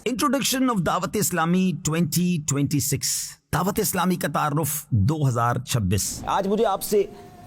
Introduction of Dawat Islami 2026, Dawat Islami का तारुफ 2026। आज मुझे आपसे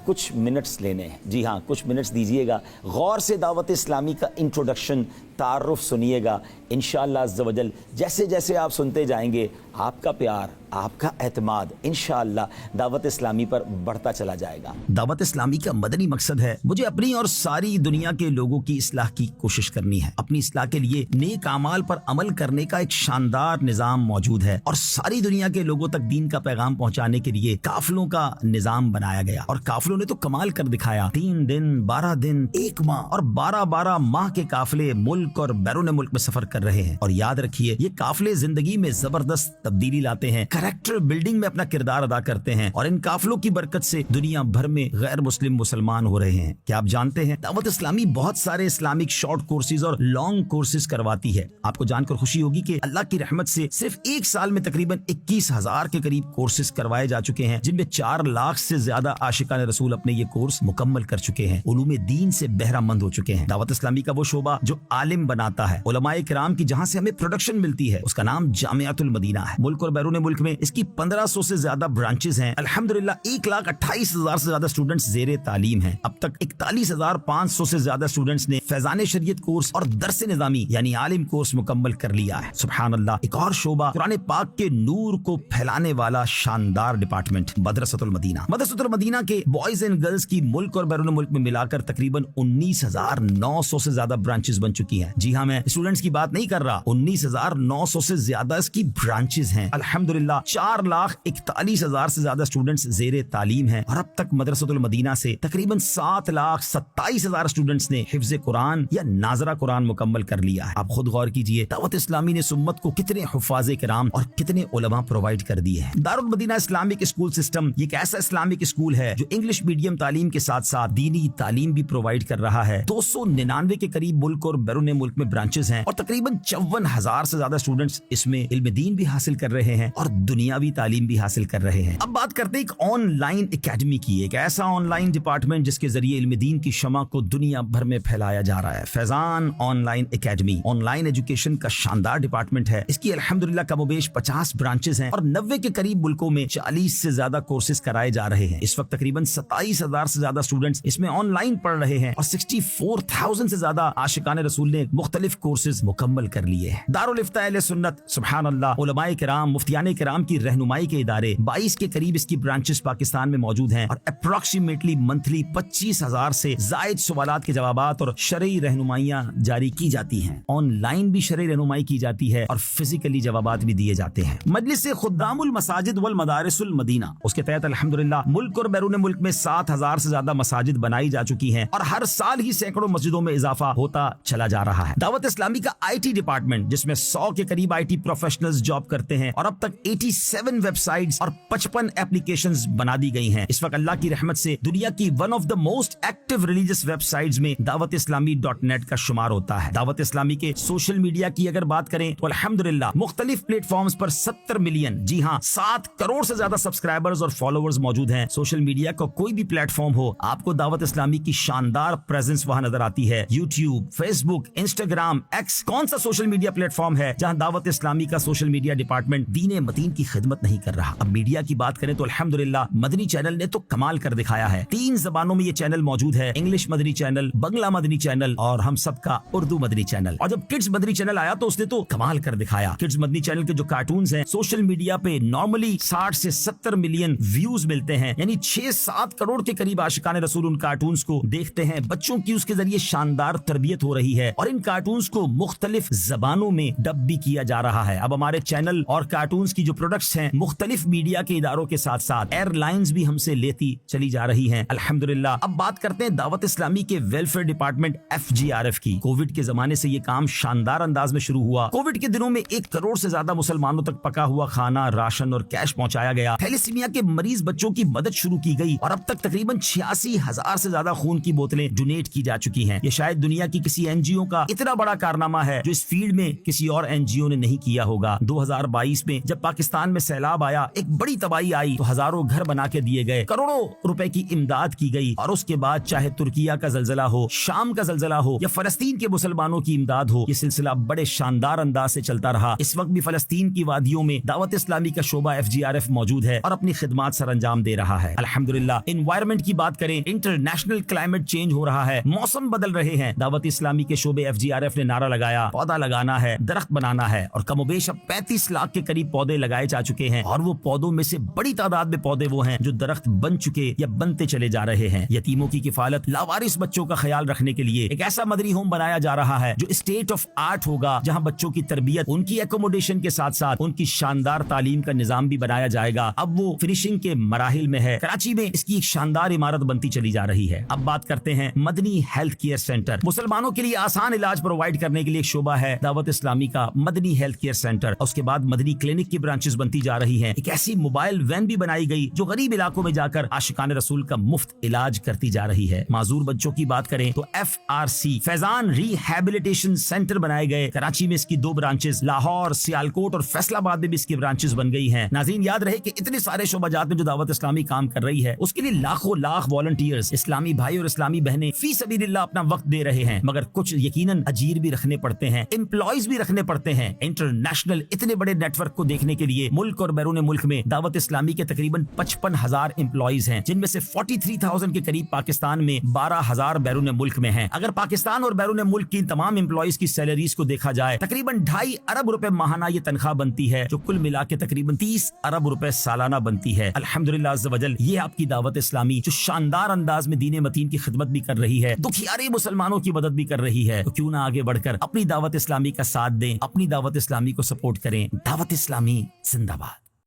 कुछ मिनट्स लेने हैं। जी हाँ, कुछ मिनट्स दीजिएगा, गौर से दावत इस्लामी का इंट्रोडक्शन तारुफ सुनिएगा। इंशाअल्लाह अज़्ज़ व जल जैसे जैसे आप सुनते जाएंगे, आपका प्यार, आपका एतमाद इंशाअल्लाह दावत इस्लामी पर बढ़ता चला जाएगा। दावत इस्लामी का मदनी मकसद है मुझे अपनी और सारी दुनिया के लोगों की इस्लाह की कोशिश करनी है। अपनी इस्लाह के लिए नेक अमाल पर अमल करने का एक शानदार निज़ाम मौजूद है और सारी दुनिया के लोगों तक दीन का पैगाम पहुंचाने के लिए काफिलों का निज़ाम बनाया गया और काफिलों ने तो कमाल कर दिखाया। 3 दिन, 12 दिन, 1 माह और 12 माह के काफिले मुल्क और बैरून मुल्क में सफर कर रहे हैं। और याद रखिए, ये काफिले जिंदगी में जबरदस्त तब्दीली लाते हैं, कैरेक्टर बिल्डिंग में अपना किरदार अदा करते हैं और इन काफिलों की बरकत से दुनिया भर में गैर मुस्लिम मुसलमान हो रहे हैं। क्या आप जानते हैं, दावत इस्लामी बहुत सारे इस्लामिक शॉर्ट कोर्सेज और लॉन्ग कोर्सेज करवाती है। आपको जानकर खुशी होगी कि अल्लाह की रहमत से सिर्फ 1 साल में तकरीबन 21,000 के करीब कोर्सेज करवाए जा चुके हैं, जिनमें 4 लाख से ज्यादा आशिकान रसूल अपने ये कोर्स मुकम्मल कर चुके हैं, उलूम दीन से बहरामंद हो चुके हैं। दावत इस्लामी का वो शोबा जो आलिम बनाता है, उलमाए किराम की जहां से हमें प्रोडक्शन मिलती है, उसका नाम जामियातुल मदीना है। मुल्क और बैरून मुल्क में इसकी 1500 से ज्यादा ब्रांचेस हैं। अल्हम्दुलिल्लाह 1,28,000 से ज्यादा स्टूडेंट्स ज़ेरे तालीम हैं। अब तक 41,500 से ज्यादा स्टूडेंट्स ने फैजान शरीयत कोर्स और दरस निज़ामी यानी आलिम कोर्स मुकम्मल कर लिया है। सुभान अल्लाह। एक और शोबा कुरान पाक के नूर को फैलाने वाला शानदार डिपार्टमेंट मदरसतुल मदीना। मदरसतुल मदीना के बॉयज एंड गर्ल्स की मुल्क और बैरून मुल्क में मिलाकर तकरीबन 19,900 से ज्यादा ब्रांचेस बन चुकी हैं। जी हाँ, मैं स्टूडेंट्स की बात नहीं कर रहा, 19,900 से ज्यादा इसकी ब्रांचेस हैं। अल्हम्दुलिल्लाह 4,41,000 से ज्यादा स्टूडेंट्स ज़ेरे तालीम हैं और अब तक मदरसतुल मदीना से तकरीबन 7,27,000 स्टूडेंट्स ने हिफ्ज़ कुरान या नाज़रा कुरान मुकम्मल कर लिया है। आप खुद गौर कीजिए, दावत इस्लामी ने सुम्मत को कितने हुफ़ाज़े किराम और कितने उलमा प्रोवाइड कर दिए हैं। Darul Madina Islamic school system ये एक ऐसा इस्लामिक स्कूल है जो इंग्लिश मीडियम तालीम के साथ साथ दीनी तालीम भी प्रोवाइड कर रहा है। 299 के करीब मुल्क और बैरून मुल्क में ब्रांचेस हैं और तकरीबन 54,000 से ज्यादा स्टूडेंट्स इसमें इल्म दीन भी हासिल कर रहे हैं और दुनियावी तालीम भी हासिल कर रहे हैं। अब बात करते हैं एक ऑनलाइन एकेडमी की, एक ऐसा ऑनलाइन डिपार्टमेंट जिसके जरिए इल्म दीन की शमा को दुनिया भर में फैलाया जा रहा है। Faizan online academy online education का शानदार डिपार्टमेंट है। इसकी अल्हम्दुलिल्लाह कमोबेश 50 ब्रांचेस हैं और 90 के करीब मुल्कों में 40 से ज्यादा कोर्सेज कराए जा रहे हैं। इस वक्त तकरीबन 27,000 से ज्यादा स्टूडेंट्स इसमें ऑनलाइन पढ़ रहे हैं और 64,000 से ज्यादा आशिकान रसूल ने मुख्तलिफ कोर्सेज मुकम्मल कर लिए हैं। दारुल इफ्ता अहले सुन्नत, सुभान अल्लाह, उलमाए किराम, मुफ्तियाने किराम की रहनुमाई के इदारे 22 के करीब इसकी ब्रांचेस पाकिस्तान में मौजूद हैं और अप्रोक्सीमेटली मंथली 25,000 से जायद सवालात के जवाबात और शरई रहनुमाइयां जारी की जाती हैं। ऑनलाइन भी शरई रहनुमाई की जाती है और फिजिकली जवाबात भी दिए जाते हैं। मजलिस खुद्दामुल मसाजिद वल मदारिसुल मदीना, उसके तहत अल्हम्दुलिल्लाह मुल्क और बैरून मुल्क में 7,000 से ज्यादा मसाजिद बनाई जा चुकी हैं और हर साल ही सैकड़ों मस्जिदों में इजाफा होता चला जा रहा है। दावत इस्लामी का IT डिपार्टमेंट जिसमें 100 के करीब IT प्रोफेशनल्स जॉब करते हैं और अब तक 87 वेबसाइट्स और 55 एप्लीकेशंस बना दी गई हैं। इस वक्त अल्लाह की रहमत से दुनिया की one of the most active religious websites में दावत इस्लामी .net का शुमार होता है। दावत इस्लामी के सोशल मीडिया की अगर बात करें तो अल्हम्दुलिल्लाह मुख्तलिफ प्लेटफॉर्म्स पर 70 मिलियन, जी हाँ 7 करोड़ से ज्यादा सब्सक्राइबर्स और फॉलोअर्स मौजूद हैं। सोशल मीडिया का कोई भी प्लेटफॉर्म हो, आपको दावत इस्लामी की शानदार प्रेजेंस वहां नजर आती है। यूट्यूब, फेसबुक, इंस्टाग्राम, एक्स, कौन सा सोशल मीडिया प्लेटफॉर्म है जहां दावत इस्लामी का सोशल मीडिया डिपार्टमेंट दीन मतीन की खिदमत नहीं कर रहा। अब मीडिया की बात करें तो अल्हम्दुलिल्लाह मदनी चैनल ने तो कमाल कर दिखाया है। 3 जबानों में ये चैनल मौजूद है, इंग्लिश मदनी चैनल, बंगला मदनी चैनल और हम सबका उर्दू मदनी चैनल। और जब किड्स मदनी चैनल आया तो उसने तो कमाल कर दिखाया। किड्स मदनी चैनल के जो कार्टून्स हैं सोशल मीडिया पे नॉर्मली 60 से 70 मिलियन व्यूज मिलते हैं, यानी 6-7 करोड़ के करीब आशिकान रसूल उन कार्टून्स को देखते हैं। बच्चों की उसके जरिए शानदार तरबियत हो रही है और इन कार्टून्स को मुख्तलिफ जबानों में डब भी किया जा रहा है। अब हमारे चैनल और कार्टून्स की जो प्रोडक्ट्स हैं मुख्तलिफ मीडिया के इदारों के साथ साथ एयरलाइंस भी हमसे लेती चली जा रही हैं अल्हम्दुलिल्लाह। अब बात करते हैं दावत इस्लामी के वेलफेयर डिपार्टमेंट FGRF की। कोविड के जमाने से ये काम शानदार अंदाज में शुरू हुआ। कोविड के दिनों में 1 करोड़ से ज्यादा मुसलमानों तक पका हुआ खाना, राशन और कैश पहुंचाया गया। थैलेसीमिया के मरीज बच्चों की मदद शुरू की गई और अब तक तकरीबन 86,000 से ज्यादा खून की बोतलें डोनेट की जा चुकी हैं। ये शायद दुनिया की किसी NGO का اتنا بڑا کارنامہ ہے جو اس فیلڈ میں کسی اور NGO نے نہیں کیا ہوگا۔ 2022 میں جب پاکستان میں سیلاب آیا، ایک بڑی تباہی آئی تو ہزاروں گھر بنا کے دیے گئے، کروڑوں روپے کی امداد کی گئی، اور اس کے بعد چاہے ترکیہ کا زلزلہ ہو، شام کا زلزلہ ہو یا فلسطین کے مسلمانوں کی امداد ہو، یہ سلسلہ بڑے شاندار انداز سے چلتا رہا۔ اس وقت بھی فلسطین کی وادیوں میں دعوت اسلامی کا شعبہ FGRF موجود ہے اور اپنی خدمات سر انجام دے رہا ہے الحمدللہ۔ انوائرمنٹ کی بات کریں، انٹرنیشنل کلائمیٹ چینج ہو رہا ہے، موسم بدل رہے ہیں، دعوت اسلامی کے شعبے FGRF نے نعرہ لگایا پودا لگانا ہے، درخت بنانا ہے، اور کم و بیش اب 35 لاکھ کے قریب پودے لگائے جا چکے ہیں، اور وہ پودوں میں سے بڑی تعداد میں پودے وہ ہیں جو درخت بن چکے یا بنتے چلے جا رہے ہیں۔ یتیموں کی کفالت، لاوارث بچوں کا خیال رکھنے کے لیے ایک ایسا مدنی ہوم بنایا جا رہا ہے جو اسٹیٹ آف آرٹ ہوگا، جہاں بچوں کی تربیت، ان کی ایکوموڈیشن کے ساتھ ساتھ ان کی شاندار تعلیم کا نظام بھی بنایا جائے گا۔ اب وہ فنیشنگ کے مراحل میں ہے، کراچی میں اس کی ایک شاندار عمارت بنتی چلی جا رہی ہے۔ اب بات کرتے ہیں مدنی ہیلتھ کیئر سینٹر۔ مسلمانوں کے لیے آسان علاج پرووائڈ کرنے کے لیے ایک شعبہ ہے دعوت اسلامی کا مدنی ہیلتھ کیئر سینٹر، اور اس کے بعد مدنی کلینک کی برانچز بنتی جا رہی ہیں۔ ایک ایسی موبائل وین بھی بنائی گئی جو غریب علاقوں میں جا کر عاشقان رسول کا مفت علاج کرتی جا رہی ہے۔ معذور بچوں کی بات کریں تو FRC فیضان ریہیبلیٹیشن سینٹر بنائے گئے، کراچی میں اس کی 2 برانچز، لاہور، سیالکوٹ اور فیصل آباد میں بھی اس کی برانچز بن گئی ہیں۔ ناظرین یاد رہے کہ اتنے سارے شعبہ جات میں جو دعوت اسلامی کام کر رہی ہے، اس کے لیے لاکھوں لاکھ والنٹیئرز، اسلامی بھائی اور اسلامی بہنیں فی سبیل اللہ اپنا وقت دے رہے ہیں، مگر کچھ یقیناً اجیر بھی رکھنے پڑتے ہیں، امپلائیز بھی رکھنے پڑتے ہیں۔ انٹرنیشنل اتنے بڑے نیٹ ورک کو دیکھنے کے لیے ملک اور بیرون ملک میں دعوت اسلامی کے تقریباً 55,000 امپلائیز ہیں، جن میں سے 43,000 کے قریب پاکستان میں، 12,000 بیرون ملک میں ہیں۔ اگر پاکستان اور بیرون ملک کی تمام امپلائیز کی سیلریز کو دیکھا جائے، تقریباً 2.5 ارب روپے ماہانہ یہ تنخواہ بنتی ہے، جو کل ملا کے تقریباً 30 ارب روپے سالانہ بنتی ہے۔ الحمدللہ عز وجل، یہ آپ کی دعوت اسلامی جو شاندار انداز میں دین متین کی خدمت بھی کر رہی ہے، دکھیارے مسلمانوں کی مدد بھی کر رہی ہے، تو کیوں نہ آگے بڑھ کر اپنی دعوت اسلامی کا ساتھ دیں، اپنی دعوت اسلامی کو سپورٹ کریں۔ دعوت اسلامی زندہ باد۔